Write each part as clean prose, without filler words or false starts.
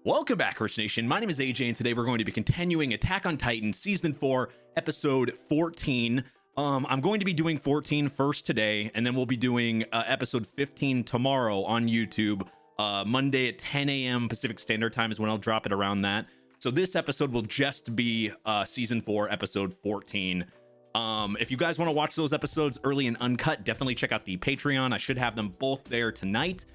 Welcome back, Rich Nation. My name is AJ, and today we're going to be continuing Attack on Titan Season 4, Episode 14. I'm going to be doing 14 first today, and then we'll be doing Episode 15 tomorrow on YouTube. Monday at 10 a.m. Pacific Standard Time is when I'll drop it around that. So this episode will just be Season 4, Episode 14. If you guys want to watch those episodes early and uncut, definitely check out the Patreon. I should have them both there tonight.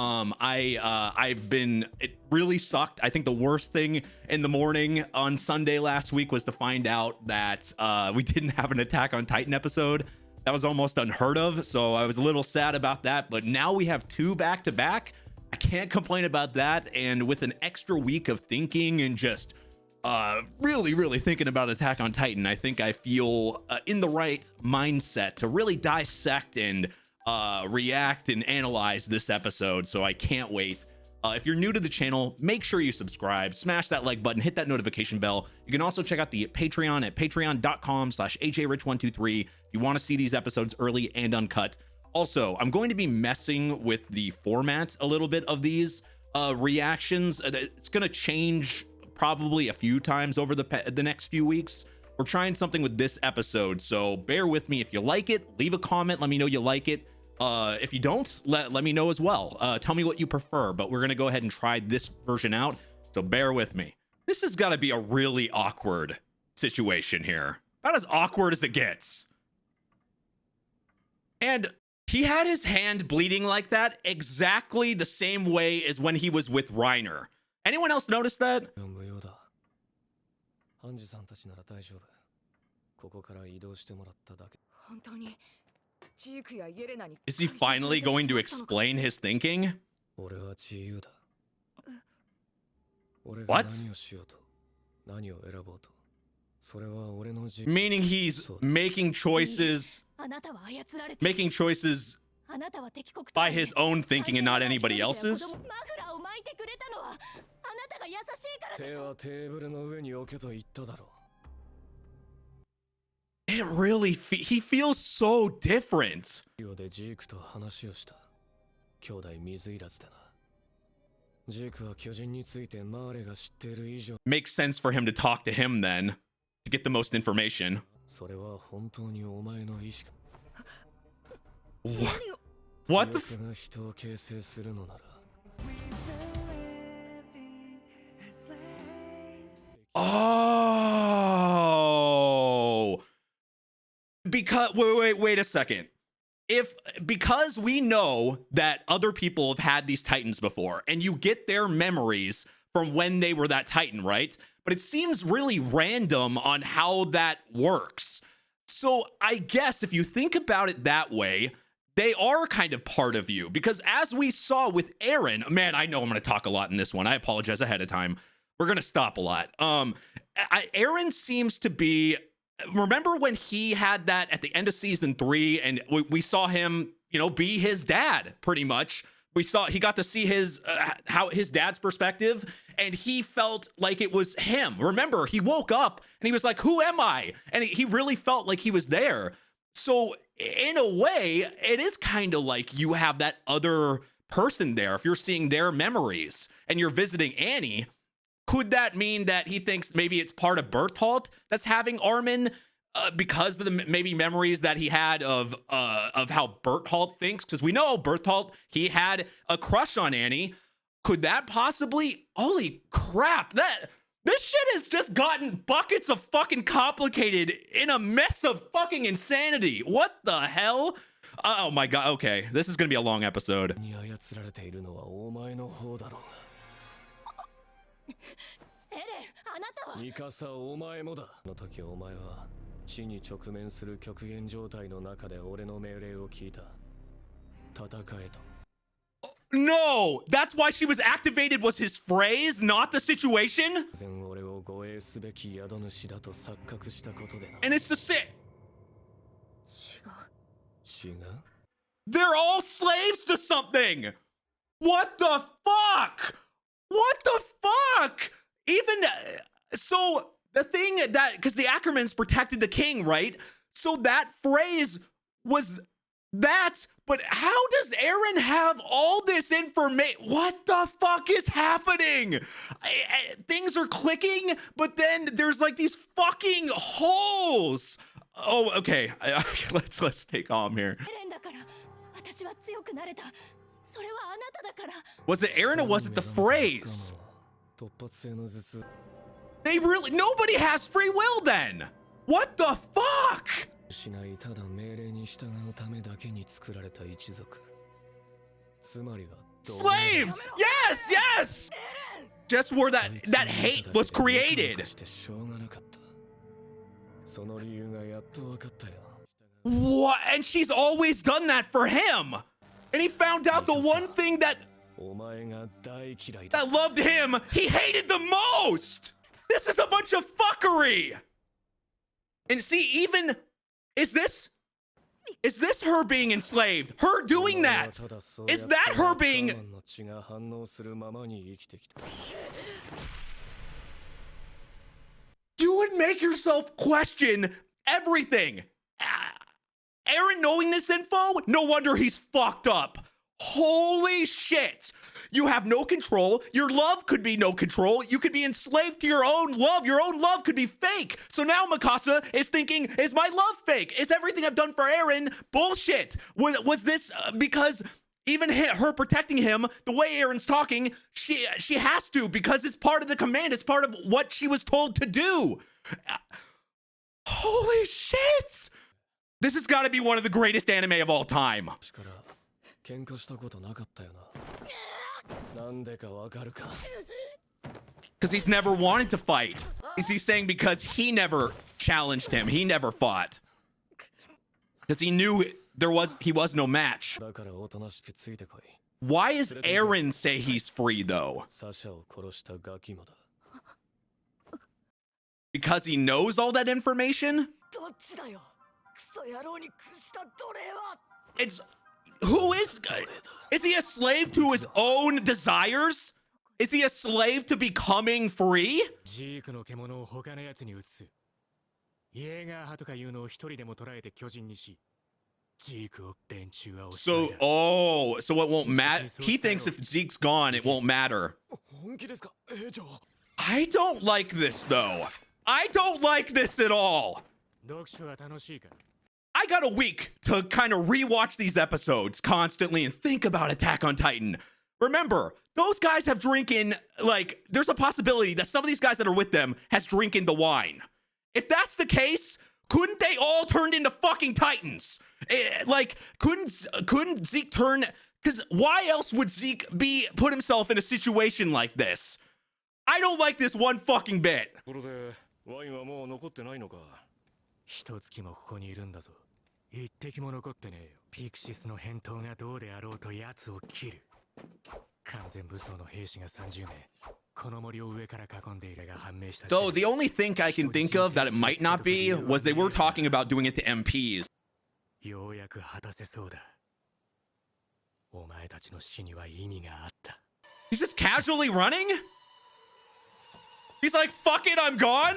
It really sucked. I think the worst thing in the morning on Sunday last week was to find out that we didn't have an Attack on Titan episode. That was almost unheard of, so I was a little sad about that, but now we have two back to back. I can't complain about that, and with an extra week of thinking and just really thinking about Attack on Titan, I think I feel in the right mindset to really dissect and react and analyze this episode. So I can't wait. If you're new to the channel, make sure you subscribe, smash that like button, hit that notification bell. You can also check out the Patreon at patreon.com/ajrich123 if you want to see these episodes early and uncut. Also, I'm going to be messing with the format a little bit of these reactions. It's going to change probably a few times over the next few weeks. We're trying something with this episode, so bear with me. If you like it, leave a comment, let me know you like it. If you don't, let me know as well. Tell me what you prefer, but we're gonna go ahead and try this version out, so bear with me. This has got to be a really awkward situation here, about as awkward as it gets. And he had his hand bleeding like that exactly the same way as when he was with Reiner. Anyone else notice that? Is he finally going to explain his thinking? What? Meaning he's making choices by his own thinking and not anybody else's? It really he feels so different. Makes sense for him to talk to him then, to get the most information. What the Oh, because wait a second. Because we know that other people have had these Titans before, and you get their memories from when they were that Titan, right? But it seems really random on how that works. So I guess if you think about it that way, they are kind of part of you, because as we saw with Eren, man, I know I'm going to talk a lot in this one. I apologize ahead of time. We're going to stop a lot. Eren seems to be, remember when he had that at the end of season 3 and we saw him, be his dad pretty much. He got to see his dad's perspective, and he felt like it was him. Remember, he woke up and he was like, who am I? And he really felt like he was there. So in a way, it is kind of like you have that other person there. If you're seeing their memories and you're visiting Annie, could that mean that he thinks maybe it's part of Bertholdt that's having Armin because of the maybe memories that he had of how Bertholdt thinks? Because we know Bertholdt, he had a crush on Annie. Could that possibly? Holy crap! This shit has just gotten buckets of fucking complicated in a mess of fucking insanity. What the hell? Oh my god. Okay, this is gonna be a long episode. No, that's why she was activated, was his phrase, not the situation. And it's the sit. They're all slaves to something. What the fuck? What the fuck? Even so, the thing that, because the Ackermans protected the king, right? So that phrase was But how does Eren have all this information? What the fuck is happening? Things are clicking, but then there's like these fucking holes. Oh, okay. Let's stay calm here. Was it Eren or was it the phrase? Nobody has free will then. What the fuck? Slaves! Yes, yes! Just where that hate was created. What? And she's always done that for him. And he found out the one thing that loved him, he hated the most. This is a bunch of fuckery. And see, even is this her being enslaved? Her doing that? Is that her being? You would make yourself question everything. Eren knowing this info, no wonder he's fucked up. Holy shit. You have no control. Your love could be no control. You could be enslaved to your own love. Your own love could be fake. So now Mikasa is thinking, is my love fake? Is everything I've done for Eren bullshit? Was this because even her protecting him, the way Eren's talking, she has to, because it's part of the command. It's part of what she was told to do. Holy shit. This has got to be one of the greatest anime of all time. Because he's never wanted to fight. Is he saying because he never challenged him? He never fought. Because he knew he was no match. Why does Eren say he's free though? Because he knows all that information? Is he a slave to his own desires? Is he a slave to becoming free? So it won't matter. He thinks if Zeke's gone, it won't matter. I don't like this though. I don't like this at all. I got a week to kind of rewatch these episodes constantly and think about Attack on Titan. Remember, those guys have drinking, like, there's a possibility that some of these guys that are with them has drinking the wine. If that's the case, couldn't they all turn into fucking Titans? Couldn't Zeke turn? Because why else would Zeke put himself in a situation like this? I don't like this one fucking bit. So the only thing I can think of that it might not be was they were talking about doing it to MPs. He's just casually running? He's like, fuck it, I'm gone?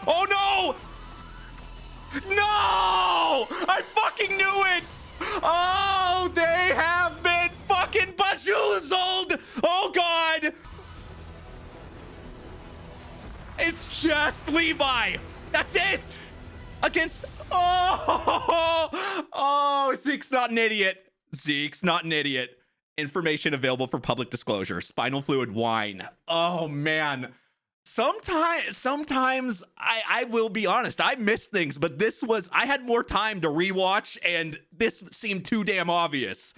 Oh no! No! I fucking knew it! Oh, they have been fucking bamboozled! Oh god! It's just Levi! That's it! Against... Oh, Zeke's not an idiot. Zeke's not an idiot. Information available for public disclosure. Spinal fluid wine. Oh, man. Sometimes I will be honest, I missed things, but I had more time to rewatch, and this seemed too damn obvious.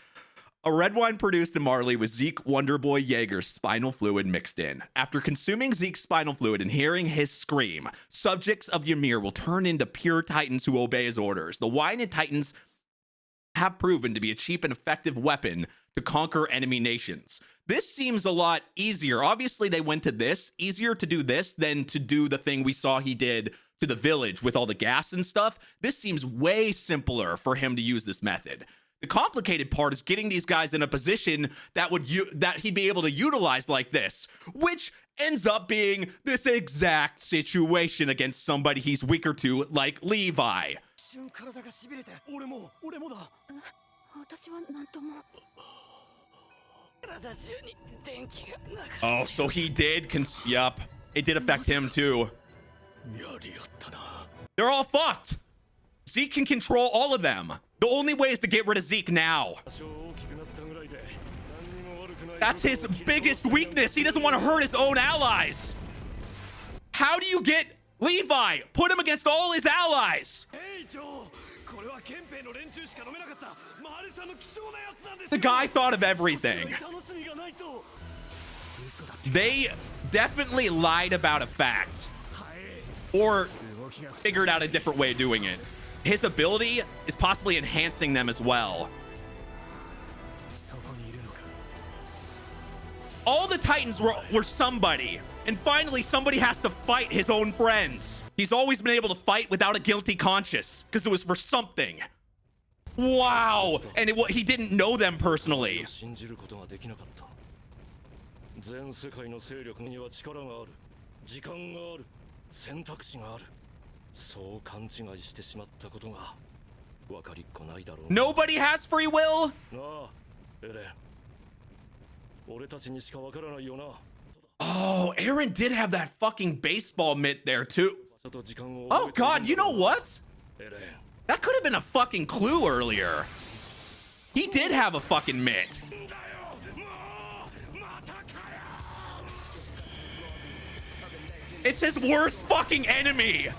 A red wine produced in Marley with Zeke Wonderboy Jaeger's spinal fluid mixed in. After consuming Zeke's spinal fluid and hearing his scream, subjects of Ymir will turn into pure Titans who obey his orders. The wine and Titans have proven to be a cheap and effective weapon to conquer enemy nations. This seems a lot easier. Obviously, they went to this. Easier to do this than to do the thing we saw he did to the village with all the gas and stuff. This seems way simpler for him to use this method. The complicated part is getting these guys in a position that he'd be able to utilize like this, which ends up being this exact situation against somebody he's weaker to, like Levi. Oh, so he did yup. It did affect him too. They're all fucked. Zeke can control all of them. The only way is to get rid of Zeke now. That's his biggest weakness. He doesn't want to hurt his own allies. How do you get Levi? Put him against all his allies. The guy thought of everything. They definitely lied about a fact. Or figured out a different way of doing it. His ability is possibly enhancing them as well. All the Titans were somebody. And finally, somebody has to fight his own friends. He's always been able to fight without a guilty conscience because it was for something. Wow. And he didn't know them personally. Nobody has free will? Oh, Eren did have that fucking baseball mitt there too. Oh god, you know what? That could have been a fucking clue earlier. He did have a fucking mitt. It's his worst fucking enemy.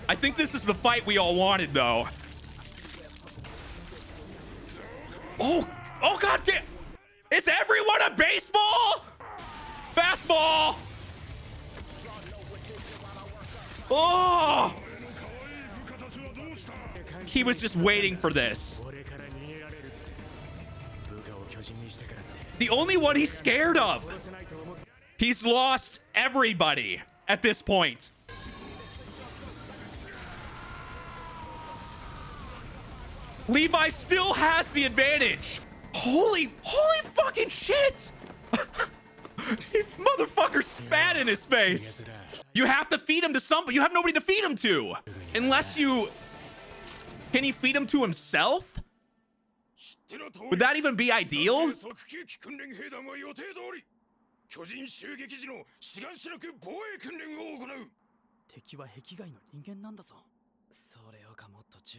I think this is the fight we all wanted though. Oh god damn. Is everyone a baseball? Fastball! Oh! He was just waiting for this. The only one he's scared of. He's lost everybody at this point. Levi still has the advantage. Holy fucking shit! He motherfucker spat in his face. You have to feed him to somebody. You have nobody to feed him to. Unless you... Can he feed him to himself? Would that even be ideal?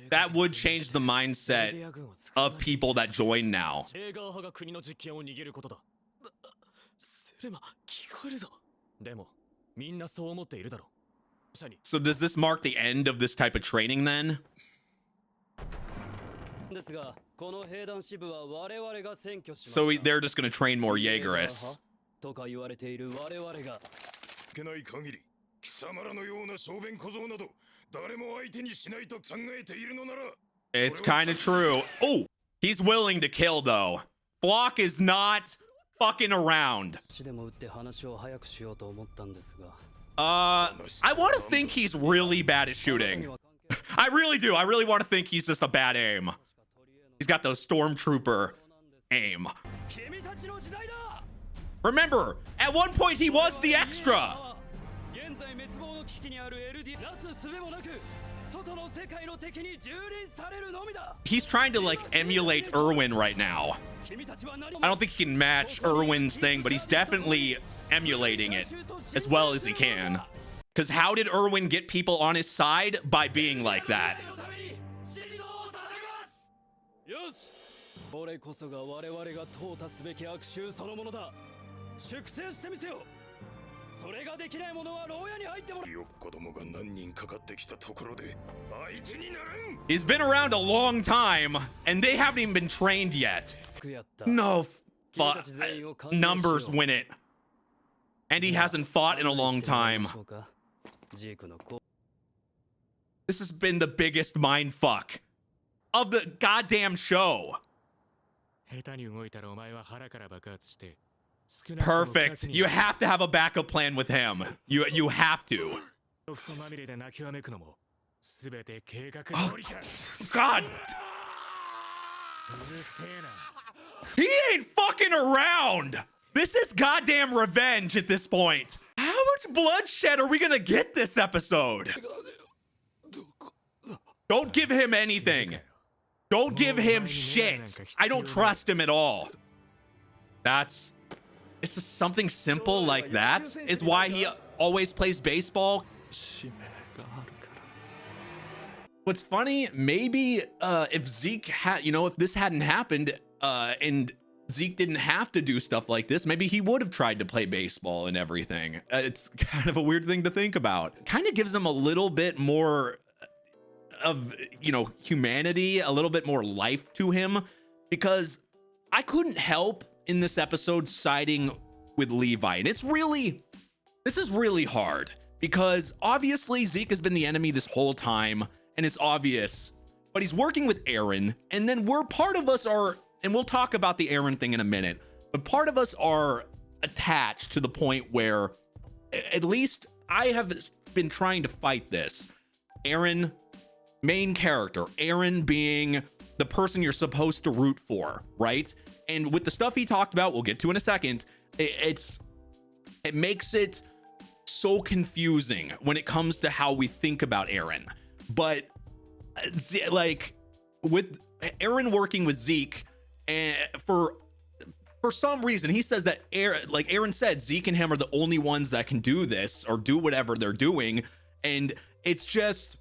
That would change the mindset of people that join now. So does this mark the end of this type of training then? So they're just going to train more Jaegerists. It's kind of true. Oh, he's willing to kill though. Flock is not fucking around. I want to think he's really bad at shooting. I really do. I really want to think he's just a bad aim. He's got those stormtrooper aim. Remember, at one point he was the extra. He's trying to like emulate Erwin right now. I don't think he can match Erwin's thing, but he's definitely emulating it as well as he can. Because how did Erwin get people on his side? By being like that. He's been around a long time, and they haven't even been trained yet. No, numbers win it. And he hasn't fought in a long time. This has been the biggest mindfuck of the goddamn show. Perfect. You have to have a backup plan with him. You have to. Oh, God. He ain't fucking around. This is goddamn revenge at this point. How much bloodshed are we gonna get this episode? Don't give him anything. Don't give him shit. I don't trust him at all. It's just something simple like that is why he always plays baseball. What's funny, maybe if Zeke had, if this hadn't happened and Zeke didn't have to do stuff like this, maybe he would have tried to play baseball and everything. It's kind of a weird thing to think about. Kind of gives him a little bit more of, humanity, a little bit more life to him, because I couldn't help in this episode siding with Levi. And this is really hard because obviously Zeke has been the enemy this whole time and it's obvious, but he's working with Eren. And then part of us are, and we'll talk about the Eren thing in a minute, but part of us are attached to the point where at least I have been trying to fight this. Eren, main character, Eren being the person you're supposed to root for, right? And with the stuff he talked about, we'll get to in a second, it makes it so confusing when it comes to how we think about Eren. But like with Eren working with Zeke, and for some reason he says that Eren said Zeke and him are the only ones that can do this or do whatever they're doing, and it just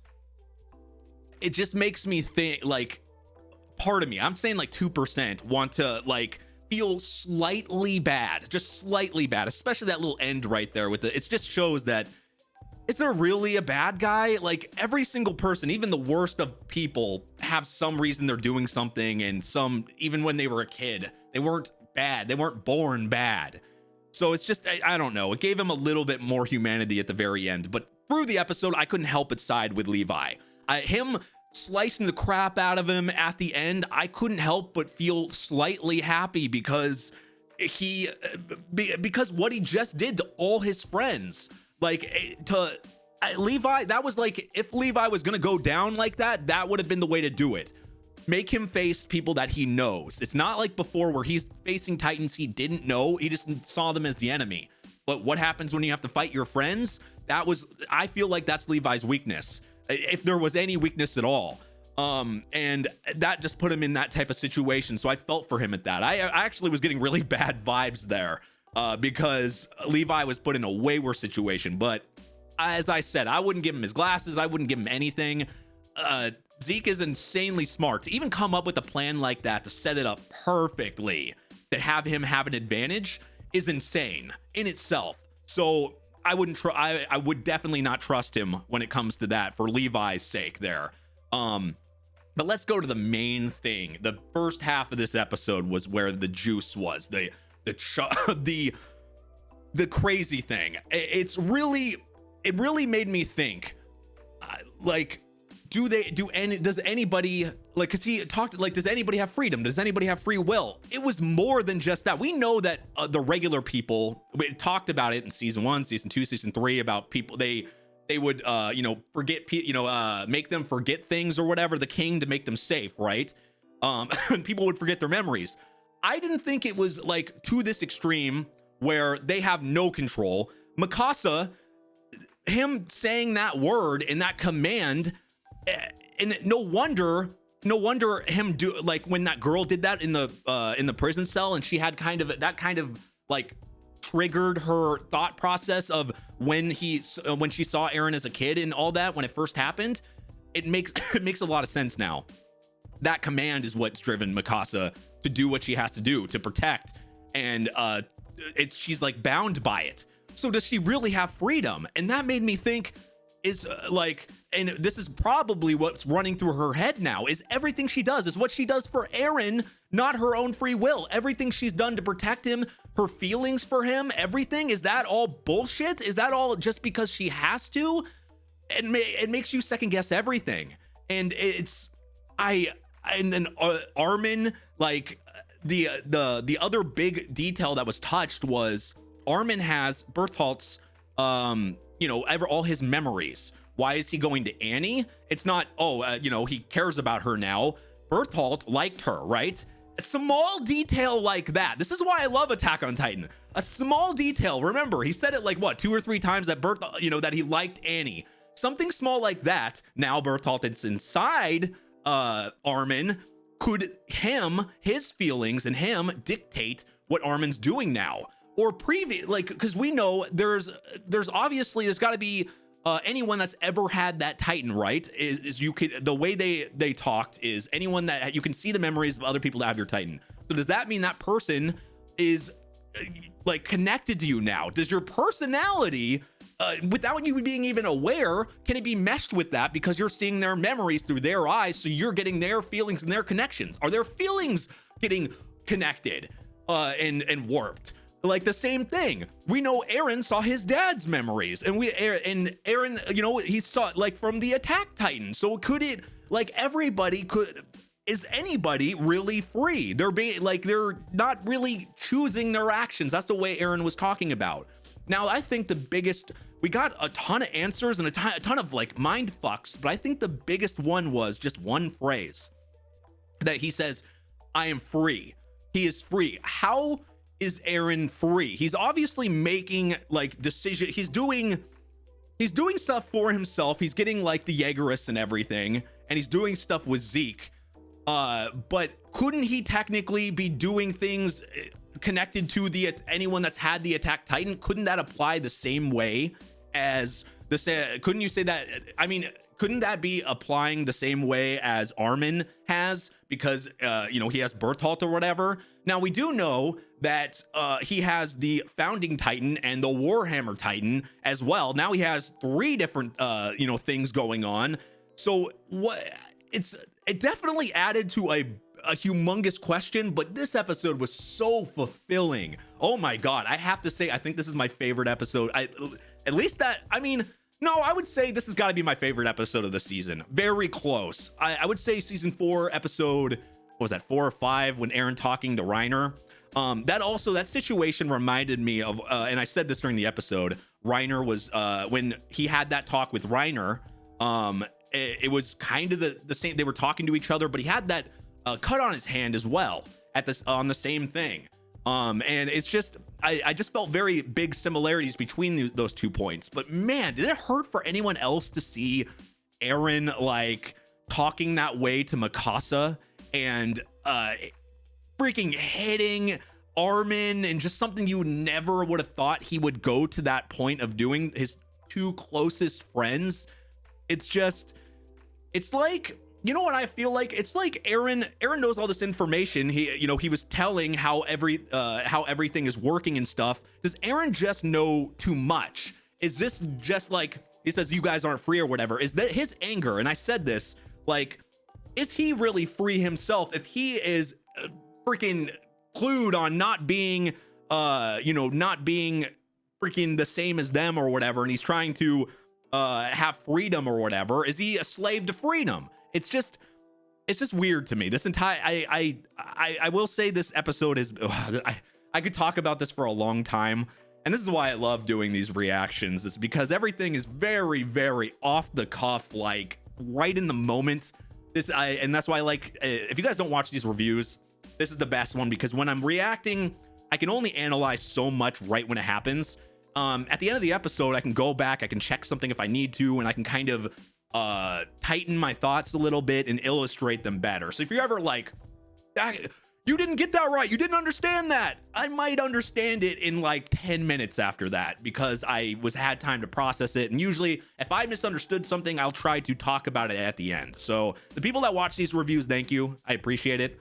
makes me think, like, part of me, I'm saying like 2%, want to like feel slightly bad, just slightly bad, especially that little end right there with it just shows that, is there really a bad guy? Like every single person, even the worst of people, have some reason they're doing something, and some, even when they were a kid, they weren't bad, they weren't born bad. So it's just, I don't know, it gave him a little bit more humanity at the very end, but through the episode I couldn't help but side with Levi. Him slicing the crap out of him at the end, I couldn't help but feel slightly happy because what he just did to all his friends. Like Levi, that was like, if Levi was gonna go down like that, that would have been the way to do it. Make him face people that he knows. It's not like before where he's facing Titans he didn't know, he just saw them as the enemy. But what happens when you have to fight your friends? I feel like that's Levi's weakness, if there was any weakness at all. And that just put him in that type of situation. So I felt for him at that. I actually was getting really bad vibes there because Levi was put in a way worse situation. But as I said, I wouldn't give him his glasses. I wouldn't give him anything. Zeke is insanely smart to even come up with a plan like that, to set it up perfectly, to have him have an advantage is insane in itself. So I would definitely not trust him when it comes to that for Levi's sake there. But let's go to the main thing. The first half of this episode was where the juice was, the crazy thing. It really made me think, like, does anybody, like, cause he talked like, does anybody have freedom? Does anybody have free will? It was more than just that. We know that the regular people, we talked about it in season 1, season 2, season 3, about people, they would, forget, make them forget things or whatever, the king, to make them safe, right? And people would forget their memories. I didn't think it was like to this extreme where they have no control. Mikasa, him saying that word and that command, and no wonder him do, like when that girl did that in the prison cell, and she had kind of like triggered her thought process of when she saw Eren as a kid and all that when it first happened. It makes a lot of sense now. That command is what's driven Mikasa to do what she has to do to protect, and she's like bound by it. So does she really have freedom? And that made me think, and this is probably what's running through her head now, is everything she does is what she does for Eren, not her own free will. Everything she's done to protect him, her feelings for him, everything, is that all bullshit? Is that all just because she has to? It makes you second guess everything. And and then Armin, like the other big detail that was touched was Armin has Bertholt's all his memories. Why is he going to Annie? It's not, he cares about her now. Bertholdt liked her, right? A small detail like that. This is why I love Attack on Titan. A small detail. Remember, he said it like 2 or 3 times that that he liked Annie. something small like that, now Bertolt, it's inside Armin, could his feelings and him dictate what Armin's doing now, or like, because we know there's obviously there's got to be anyone that's ever had that Titan, right? Is you could, the way they talked is anyone that you can see the memories of other people that have your Titan. So does that mean that person is like connected to you now? Does your personality, without you being even aware, can it be meshed with that because you're seeing their memories through their eyes, so you're getting their feelings and their connections? Are their feelings getting connected and warped? Like the same thing, we know Eren saw his dad's memories, and Eren, you know, he saw like from the Attack Titan. So could it, like, everybody could, is anybody really free? They're being like, they're not really choosing their actions. That's the way Eren was talking about. Now, I think the biggest, we got a ton of answers and a ton of like mind fucks, but I think the biggest one was just one phrase that he says, "I am free." He is free. How is Eren free? He's obviously making like decisions. He's doing stuff for himself. He's getting like the Jaegerists and everything, and he's doing stuff with Zeke. But couldn't he technically be doing things connected to anyone that's had the Attack Titan? Couldn't that apply the same way as couldn't you say that? I mean, couldn't that be applying the same way as Armin has, because you know, he has Bertolt or whatever? Now we do know that he has the Founding Titan and the Warhammer Titan as well. Now he has 3 different you know, things going on. So what, it definitely added to a humongous question, but this episode was so fulfilling. Oh my god, I have to say, I think this is my favorite episode. At least that, I mean, no, I would say this has got to be my favorite episode of the season. Very close. I would say season 4 episode, what was that, 4 or 5, when Eren talking to Reiner. That situation reminded me of, and I said this during the episode, Reiner was, when he had that talk with Reiner, it was kind of the same. They were talking to each other, but he had that cut on his hand as well on the same thing. And it's just, I just felt very big similarities between those 2 points. But man, did it hurt for anyone else to see Eren like talking that way to Mikasa and freaking hitting Armin, and just something you never would have thought he would go to that point of doing, his 2 closest friends. It's just, it's like, you know what I feel like? It's like Eren knows all this information. He, you know, he was telling how everything is working and stuff. Does Eren just know too much? Is this just like, he says you guys aren't free or whatever? Is that his anger? And I said this, like, is he really free himself if he is freaking clued on not being, you know, not being freaking the same as them or whatever, and he's trying to have freedom or whatever? Is he a slave to freedom? It's just weird to me. This entire, I will say this episode is, I could talk about this for a long time, and this is why I love doing these reactions. It's because everything is very, very off the cuff, like right in the moment. And that's why, like, if you guys don't watch these reviews, this is the best one, because when I'm reacting, I can only analyze so much right when it happens. At the end of the episode, I can go back, I can check something if I need to, and I can kind of tighten my thoughts a little bit and illustrate them better. So if you're ever like, you didn't get that right, you didn't understand that, I might understand it in like 10 minutes after that, because I had time to process it. And usually if I misunderstood something, I'll try to talk about it at the end. So the people that watch these reviews, thank you, I appreciate it.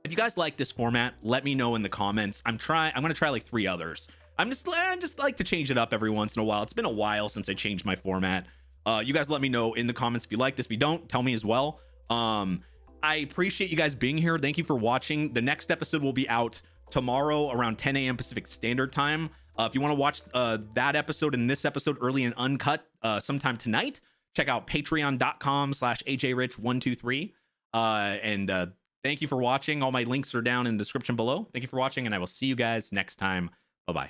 If you guys like this format, let me know in the comments. I'm gonna try like 3 others. I just like to change it up every once in a while. It's been a while since I changed my format. You guys let me know in the comments if you like this. If you don't, tell me as well. I appreciate you guys being here. Thank you for watching. The next episode will be out tomorrow around 10 a.m. Pacific Standard Time. If you want to watch that episode and this episode early and uncut sometime tonight, check out patreon.com/ajrich123. And thank you for watching. All my links are down in the description below. Thank you for watching, and I will see you guys next time. Bye-bye.